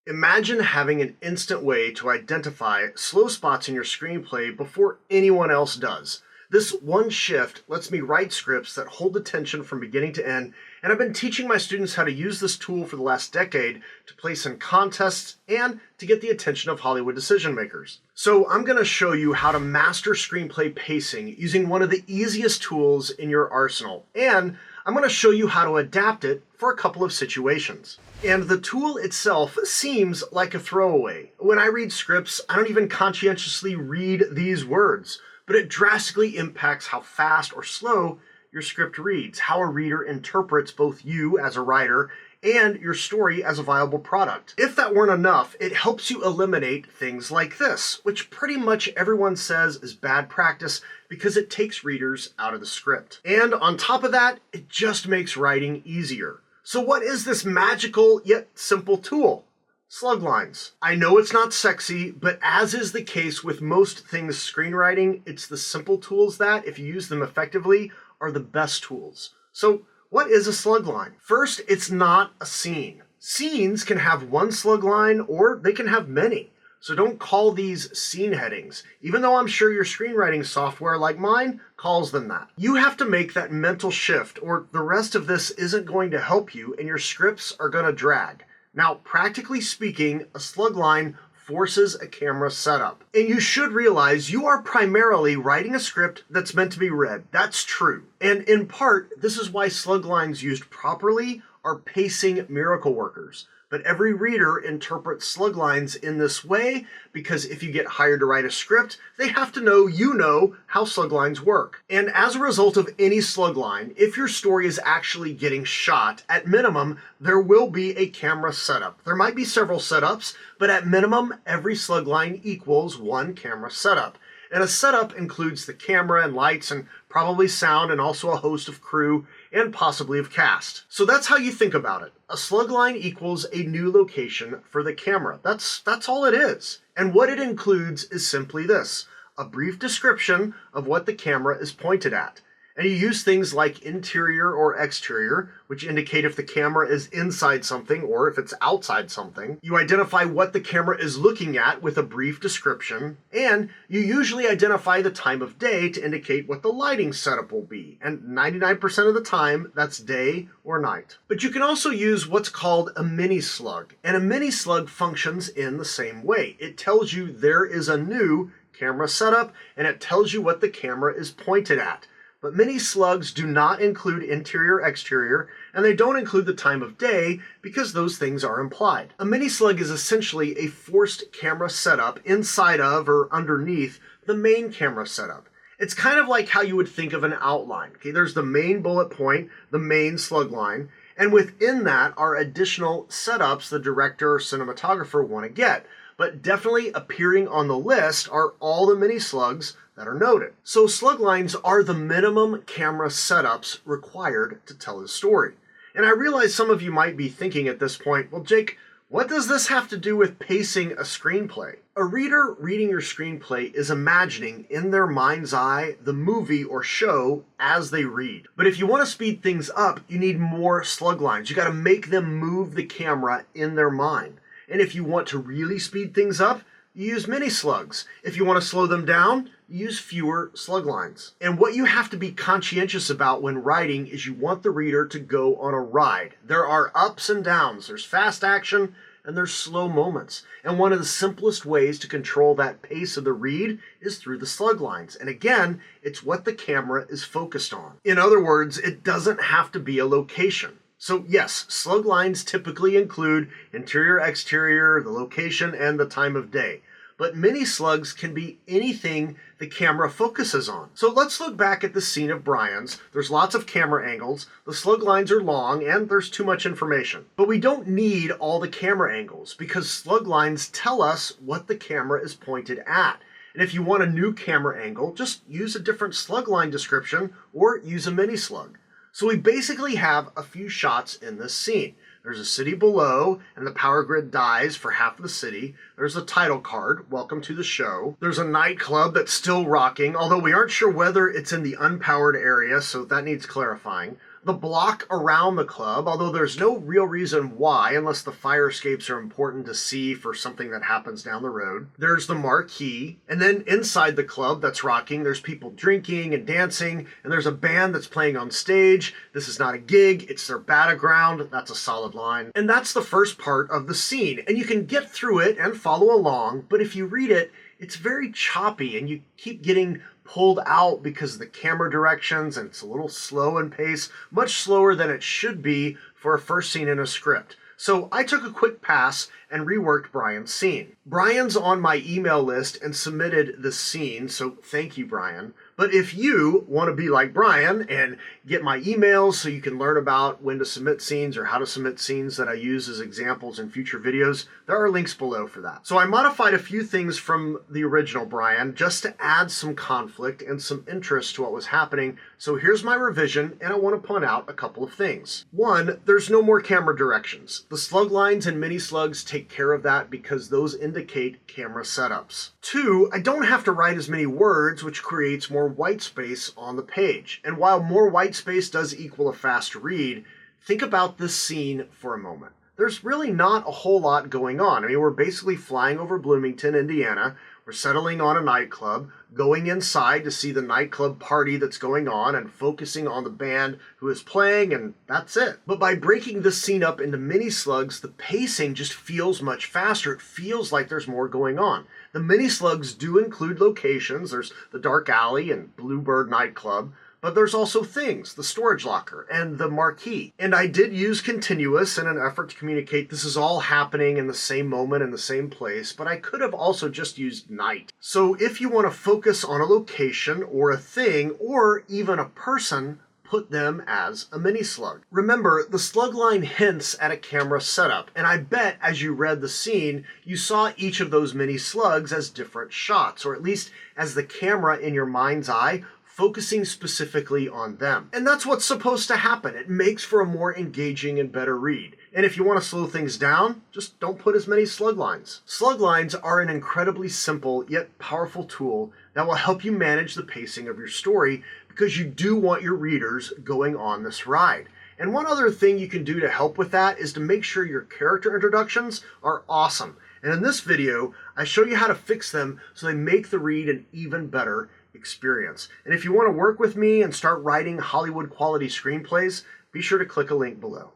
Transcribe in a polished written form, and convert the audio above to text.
Imagine having an instant way to identify slow spots in your screenplay before anyone else does. This one shift lets me write scripts that hold attention from beginning to end, and I've been teaching my students how to use this tool for the last decade to place in contests and to get the attention of Hollywood decision makers. So I'm going to show you how to master screenplay pacing using one of the easiest tools in your arsenal, and I'm going to show you how to adapt it for a couple of situations. And the tool itself seems like a throwaway. When I read scripts, I don't even conscientiously read these words, but it drastically impacts how fast or slow your script reads, how a reader interprets both you as a writer and your story as a viable product. If that weren't enough, it helps you eliminate things like this, which pretty much everyone says is bad practice because it takes readers out of the script. And on top of that, it just makes writing easier. So what is this magical yet simple tool? Slug lines. I know it's not sexy, but as is the case with most things screenwriting, it's the simple tools that, if you use them effectively, are the best tools. So what is a slug line? First, it's not a scene. Scenes can have one slug line or they can have many. So don't call these scene headings, even though I'm sure your screenwriting software like mine calls them that. You have to make that mental shift or the rest of this isn't going to help you and your scripts are going to drag. Now, practically speaking, a slug line forces a camera setup. And you should realize you are primarily writing a script that's meant to be read. That's true. And in part, this is why slug lines used properly are pacing miracle workers. But every reader interprets slug lines in this way because if you get hired to write a script, they have to know you know how slug lines work. And as a result of any slug line, if your story is actually getting shot, at minimum, there will be a camera setup. There might be several setups, but at minimum, every slug line equals one camera setup. And a setup includes the camera and lights and probably sound and also a host of crew and possibly of cast. So that's how you think about it. A slug line equals a new location for the camera. That's all it is. And what it includes is simply this: a brief description of what the camera is pointed at. And you use things like interior or exterior, which indicate if the camera is inside something or if it's outside something. You identify what the camera is looking at with a brief description, and you usually identify the time of day to indicate what the lighting setup will be. And 99% of the time, that's day or night. But you can also use what's called a mini slug, and a mini slug functions in the same way. It tells you there is a new camera setup, and it tells you what the camera is pointed at. But mini slugs do not include interior, exterior, and they don't include the time of day because those things are implied. A mini slug is essentially a forced camera setup inside of or underneath the main camera setup. It's kind of like how you would think of an outline. Okay, there's the main bullet point, the main slug line, and within that are additional setups the director or cinematographer want to get. But definitely appearing on the list are all the mini slugs that are noted. So slug lines are the minimum camera setups required to tell a story. And I realize some of you might be thinking at this point, well, Jake, what does this have to do with pacing a screenplay? A reader reading your screenplay is imagining in their mind's eye the movie or show as they read. But if you want to speed things up, you need more slug lines. You got to make them move the camera in their mind. And if you want to really speed things up, you use mini slugs. If you want to slow them down, you use fewer slug lines. And what you have to be conscientious about when writing is you want the reader to go on a ride. There are ups and downs. There's fast action and there's slow moments. And one of the simplest ways to control that pace of the read is through the slug lines. And again, it's what the camera is focused on. In other words, it doesn't have to be a location. So yes, slug lines typically include interior, exterior, the location, and the time of day. But mini slugs can be anything the camera focuses on. So let's look back at the scene of Brian's. There's lots of camera angles, the slug lines are long, and there's too much information. But we don't need all the camera angles because slug lines tell us what the camera is pointed at. And if you want a new camera angle, just use a different slug line description or use a mini slug. So we basically have a few shots in this scene. There's a city below, and the power grid dies for half of the city. There's a title card, welcome to the show. There's a nightclub that's still rocking, although we aren't sure whether it's in the unpowered area, so that needs clarifying. the block around the club, although there's no real reason why, unless the fire escapes are important to see for something that happens down the road. There's the marquee, and then inside the club that's rocking, there's people drinking and dancing, and there's a band that's playing on stage. This is not a gig, it's their battleground. That's a solid line. And that's the first part of the scene, and you can get through it and follow along, but if you read it, it's very choppy and you keep getting pulled out because of the camera directions, and it's a little slow in pace, much slower than it should be for a first scene in a script. So I took a quick pass and reworked Brian's scene. Brian's on my email list and submitted this scene, so thank you, Brian. But if you want to be like Brian and get my emails so you can learn about when to submit scenes or how to submit scenes that I use as examples in future videos, there are links below for that. So I modified a few things from the original Brian just to add some conflict and some interest to what was happening. So here's my revision, and I want to point out a couple of things. One, there's no more camera directions. The slug lines and mini slugs take care of that because those indicate camera setups. Two, I don't have to write as many words, which creates more white space on the page. And while more white space does equal a fast read, think about this scene for a moment. There's really not a whole lot going on. I mean, we're basically flying over Bloomington, Indiana. We're settling on a nightclub, going inside to see the nightclub party that's going on and focusing on the band who is playing, and that's it. But by breaking this scene up into mini slugs, the pacing just feels much faster. It feels like there's more going on. The mini slugs do include locations. There's the dark alley and Bluebird nightclub, but there's also things, the storage locker and the marquee. And I did use continuous in an effort to communicate this is all happening in the same moment in the same place, but I could have also just used night. So if you want to focus on a location or a thing or even a person, put them as a mini slug. Remember, the slug line hints at a camera setup, and I bet as you read the scene, you saw each of those mini slugs as different shots, or at least as the camera in your mind's eye focusing specifically on them. And that's what's supposed to happen. It makes for a more engaging and better read. And if you want to slow things down, just don't put as many slug lines. Slug lines are an incredibly simple yet powerful tool that will help you manage the pacing of your story because you do want your readers going on this ride. And one other thing you can do to help with that is to make sure your character introductions are awesome. And in this video, I show you how to fix them so they make the read an even better experience. And if you want to work with me and start writing Hollywood quality screenplays, be sure to click a link below.